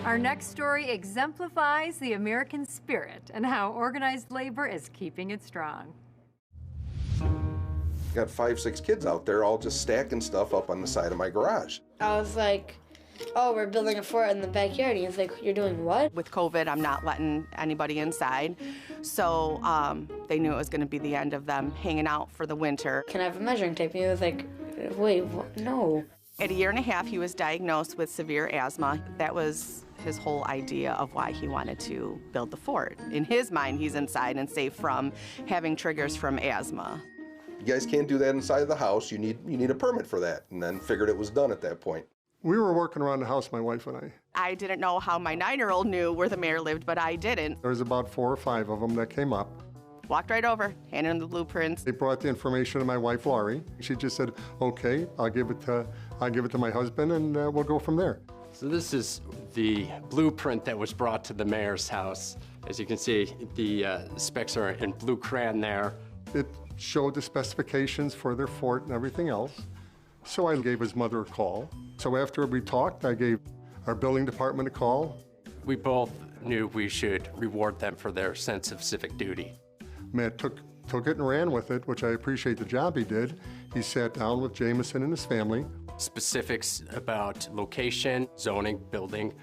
Our next story exemplifies the American spirit and how organized labor is keeping it strong. Got 5, 6 kids out there all just stacking stuff up on the side of my garage. I was like, oh, we're building a fort in the backyard. And he's like, you're doing what? With COVID, I'm not letting anybody inside. So they knew it was going to be the end of them hanging out for the winter. Can I have a measuring tape? And he was like, wait, no. At 1.5 years, he was diagnosed with severe asthma. That was his whole idea of why he wanted to build the fort. In his mind, he's inside and safe from having triggers from asthma. You guys can't do that inside of the house. You need a permit for that. And then figured it was done at that point. We were working around the house, my wife and I. I didn't know how my 9-year-old knew where the mayor lived, but I didn't. There was about 4 or 5 of them that came up. Walked right over, handed him the blueprints. They brought the information to my wife, Laurie. She just said, okay, I'll give it to my husband, and we'll go from there. So this is the blueprint that was brought to the mayor's house. As you can see, the specs are in blue crayon there. It showed the specifications for their fort and everything else. So I gave his mother a call. So after we talked, I gave our building department a call. We both knew we should reward them for their sense of civic duty. Matt took it and ran with it, which I appreciate the job he did. He sat down with Jameson and his family. Specifics about location, zoning, building,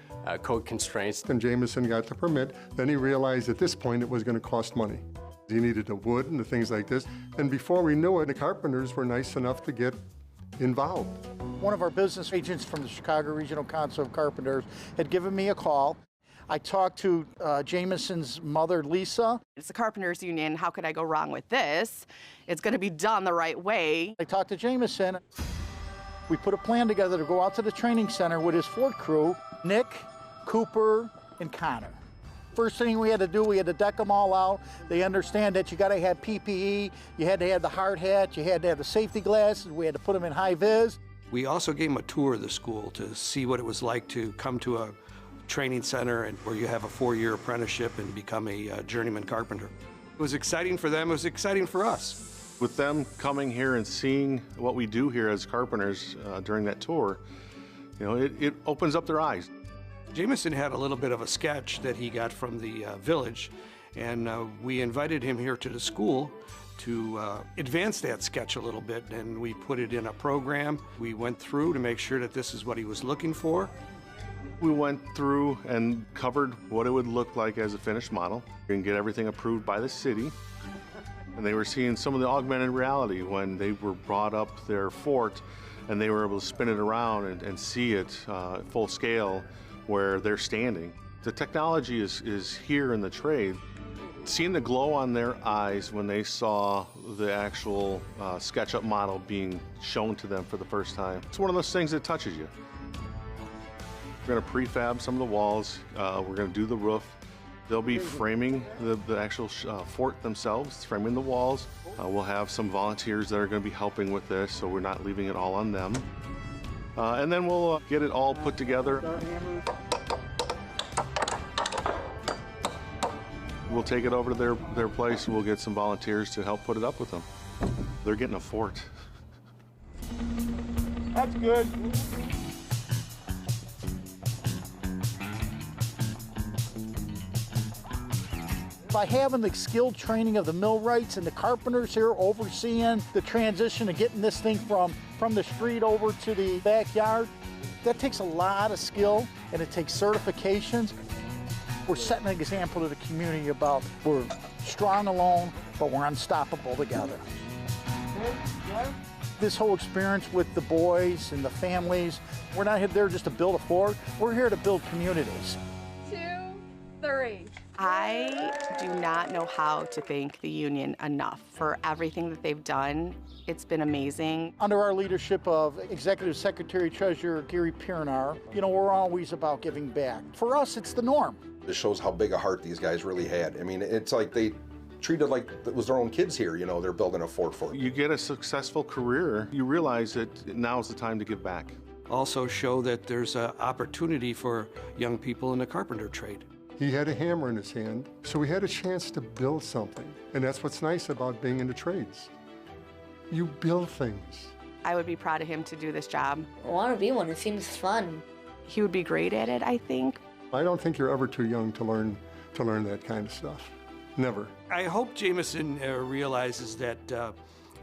code constraints. And Jameson got the permit. Then he realized at this point it was going to cost money. He needed the wood and the things like this. And before we knew it, the carpenters were nice enough to get involved. One of our business agents from the Chicago Regional Council of Carpenters had given me a call. I talked to Jameson's mother, Lisa. It's the Carpenters Union. How could I go wrong with this? It's going to be done the right way. I talked to Jameson. We put a plan together to go out to the training center with his fort crew, Nick, Cooper, and Connor. First thing we had to do, we had to deck them all out. They understand that you got to have PPE, you had to have the hard hat, you had to have the safety glasses, we had to put them in high vis. We also gave them a tour of the school to see what it was like to come to a training center and where you have a 4-year apprenticeship and become a journeyman carpenter. It was exciting for them, it was exciting for us. With them coming here and seeing what we do here as carpenters during that tour, you know, it opens up their eyes. Jameson had a little bit of a sketch that he got from the village, and we invited him here to the school to advance that sketch a little bit, and we put it in a program. We went through to make sure that this is what he was looking for. We went through and covered what it would look like as a finished model and get everything approved by the city. And they were seeing some of the augmented reality when they were brought up their fort and they were able to spin it around and see it full scale where they're standing. The technology is here in the trade. Seeing the glow on their eyes when they saw the actual SketchUp model being shown to them for the first time, it's one of those things that touches you. We're going to prefab some of the walls. We're going to do the roof. They'll be framing the actual fort themselves, framing the walls. We'll have some volunteers that are going to be helping with this, so we're not leaving it all on them. And then we'll get it all put together. We'll take it over to their place and we'll get some volunteers to help put it up with them. They're getting a fort. That's good. By having the skilled training of the millwrights and the carpenters here overseeing the transition of getting this thing from the street over to the backyard, that takes a lot of skill and it takes certifications. We're setting an example to the community about we're strong alone, but we're unstoppable together. This whole experience with the boys and the families, we're not there just to build a fort, we're here to build communities. 2, 3. I do not know how to thank the union enough for everything that they've done. It's been amazing. Under our leadership of Executive Secretary Treasurer Gary Pirnar, you know, we're always about giving back. For us, it's the norm. This shows how big a heart these guys really had. I mean, it's like they treated like it was their own kids here, you know, they're building a fort for. You get a successful career, you realize that now's the time to give back. Also show that there's an opportunity for young people in the carpenter trade. He had a hammer in his hand, so we had a chance to build something. And that's what's nice about being in the trades. You build things. I would be proud of him to do this job. I want to be one. It seems fun. He would be great at it, I think. I don't think you're ever too young to learn that kind of stuff. Never. I hope Jameson realizes that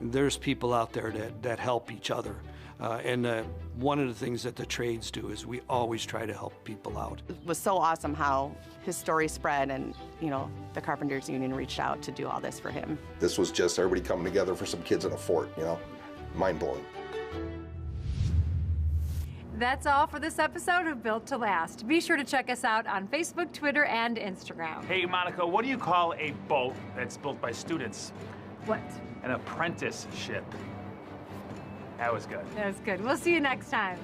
there's people out there that help each other. And one of the things that the trades do is we always try to help people out. It was so awesome how his story spread, and the Carpenters Union reached out to do all this for him. This was just everybody coming together for some kids in a fort, mind-blowing. That's all for this episode of Built to Last. Be sure to check us out on Facebook, Twitter, and Instagram. Hey, Monica, what do you call a boat that's built by students? What? An apprenticeship. That was good. That was good. We'll see you next time.